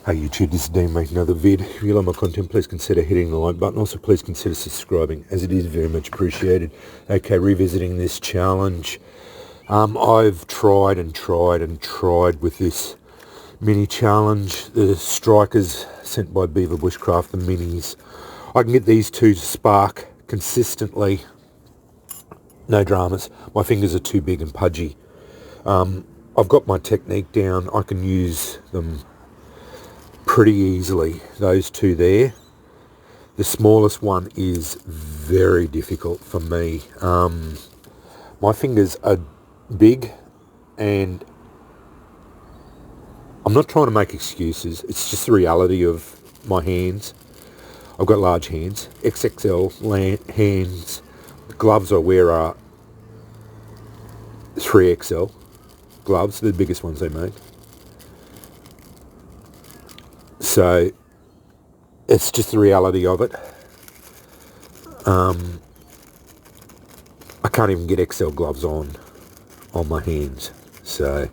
Hey YouTube, this is Dean making another vid. If you like my content, please consider hitting the like button. Also, please consider subscribing, as it is very much appreciated. Okay, revisiting this challenge. I've tried with this mini challenge. The strikers sent by BeaverBushcraft, the minis. I can get these two to spark consistently. No dramas. My fingers are too big and pudgy. I've got my technique down. I can use them pretty easily, those two there. The smallest one is very difficult for me. My fingers are big, and I'm not trying to make excuses. It's just the reality of my hands. I've got large hands, XXL hands. The gloves I wear are 3XL gloves, the biggest ones they make. So it's just the reality of it. I can't even get XL gloves on my hands. So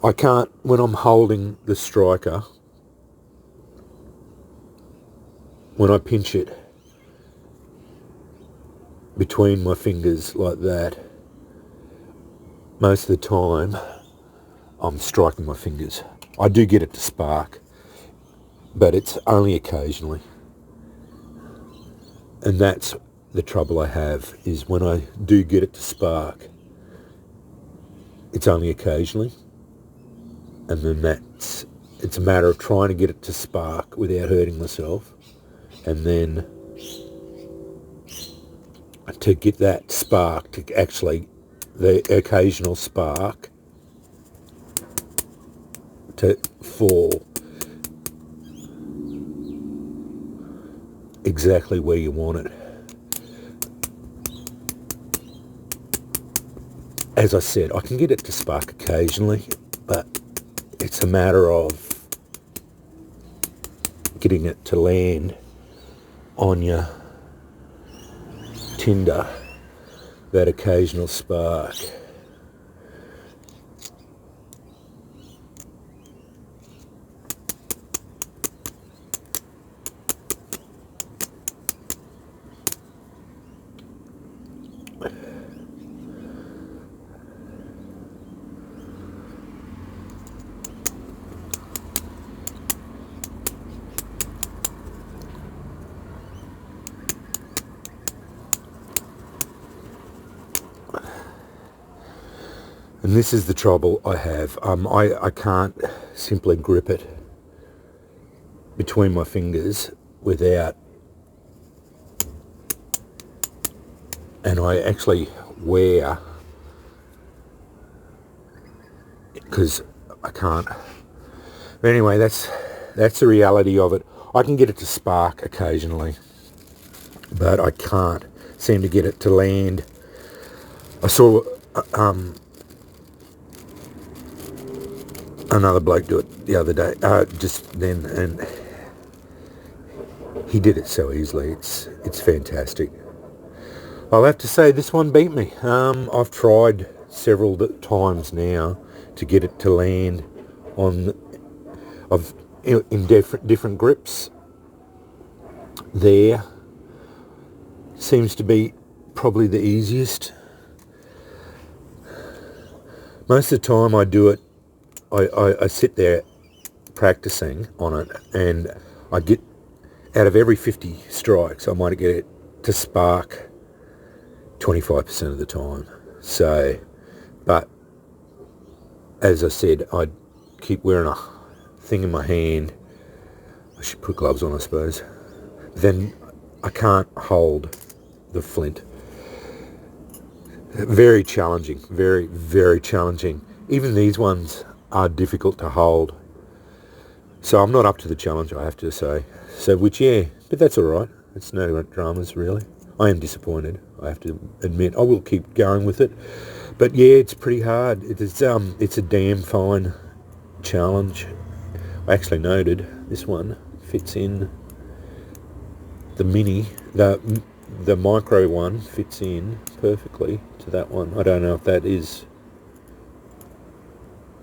I can't, when I'm holding the striker, when I pinch it between my fingers like that, most of the time I'm striking my fingers. I do get it to spark, but it's only occasionally. And that's the trouble I have, is when I do get it to spark, it's only occasionally. And then it's a matter of trying to get it to spark without hurting myself. And then to get that spark, to actually, the occasional spark, to fall exactly where you want it. As I said, I can get it to spark occasionally, but it's a matter of getting it to land on your tinder, that occasional spark. And this is the trouble I have. I can't simply grip it between my fingers without, and I actually wear, because I can't. But anyway, that's the reality of it. I can get it to spark occasionally, but I can't seem to get it to land. I saw another bloke do it the other day, just then, and he did it so easily. It's fantastic. I'll have to say this one beat me. I've tried several times now to get it to land on, in different grips. There seems to be probably the easiest. Most of the time I do it, I sit there practicing on it, and I get, out of every 50 strikes, I might get it to spark 25% of the time. So, but as I said, I keep wearing a thing in my hand. I should put gloves on, I suppose. Then I can't hold the flint. Very challenging, very, very challenging. Even these ones are difficult to hold. So I'm not up to the challenge, I have to say. So, which, yeah, but that's all right. It's no dramas, really. I am disappointed, I have to admit. I will keep going with it. But yeah, it's pretty hard. It's a damn fine challenge. I actually noted this one fits in the mini, the micro one fits in perfectly to that one. I don't know if that is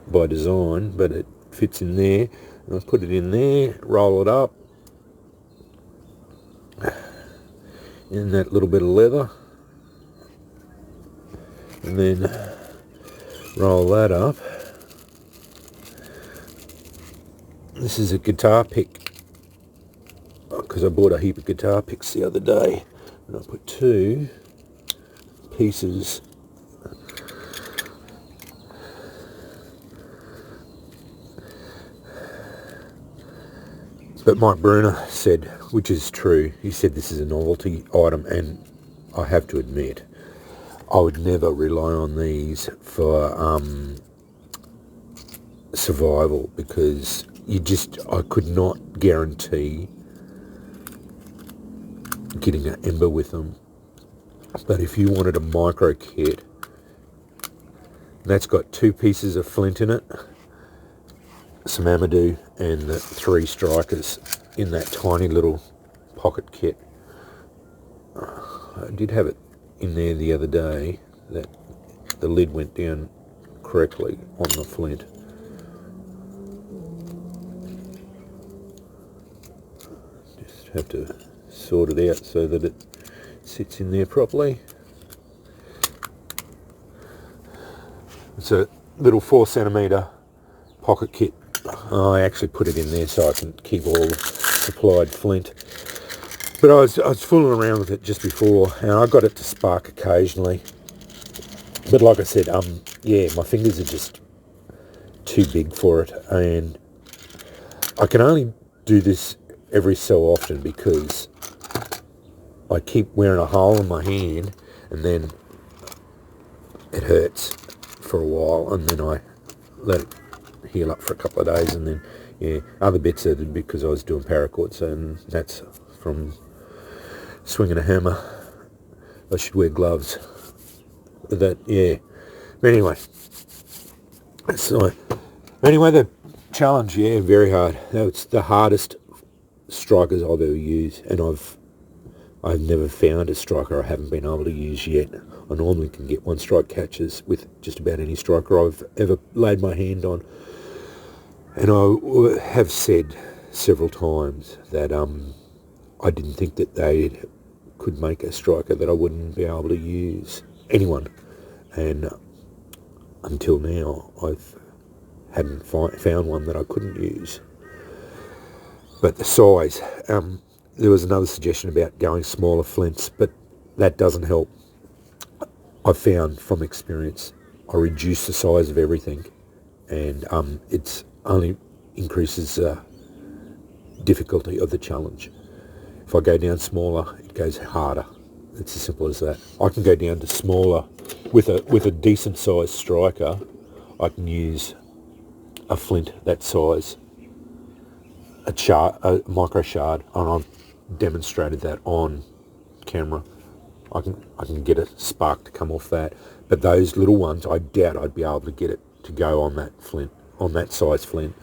by design, but it fits in there. And I put it in there, roll it up in that little bit of leather, and then roll that up. This is a guitar pick, because I bought a heap of guitar picks the other day, and I put 2 pieces but Mike Bruner said, which is true, he said this is a novelty item, and I have to admit I would never rely on these for survival, because I could not guarantee getting an ember with them. But if you wanted a micro kit, that's got 2 pieces of flint in it, some Amadou, and the 3 strikers in that tiny little pocket kit. I did have it in there the other day, that the lid went down correctly on the flint. Just have to sort it out so that it sits in there properly. It's a little 4cm pocket kit. I actually put it in there so I can keep all the supplied flint. But I was fooling around with it just before, and I got it to spark occasionally. But like I said, yeah, my fingers are just too big for it, and I can only do this every so often because I keep wearing a hole in my hand, and then it hurts for a while, and then I let it heal up for a couple of days, and then, yeah, other bits are because I was doing paracords, and that's from swinging a hammer. I should wear gloves. That, yeah. But anyway, so anyway, the challenge, yeah, very hard. It's the hardest strikers I've ever used, and I've never found a striker I haven't been able to use yet. I normally can get 1-strike catches with just about any striker I've ever laid my hand on. And I have said several times that I didn't think that they could make a striker that I wouldn't be able to use. Anyone. And until now, I hadn't found one that I couldn't use. But the size, there was another suggestion about going smaller flints, but that doesn't help. I've found from experience, I reduce the size of everything, and it's only increases difficulty of the challenge. If I go down smaller, it goes harder. It's as simple as that. I can go down to smaller with a decent sized striker. I can use a flint that size, a micro shard, and I've demonstrated that on camera. I can get a spark to come off that, but those little ones, I doubt I'd be able to get it to go on that flint, on that size flint.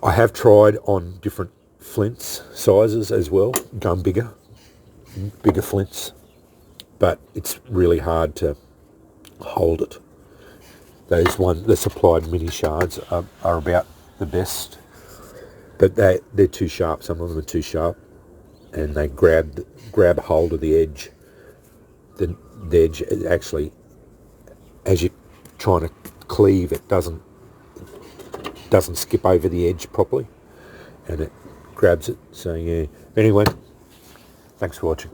I have tried on different flints sizes as well, going bigger flints, but it's really hard to hold it. The supplied mini shards are about the best, but they're too sharp. Some of them are too sharp, and they grab hold of the edge. The edge actually, as you're trying to cleave, it doesn't skip over the edge properly, and it grabs it. So yeah. Anyway, thanks for watching.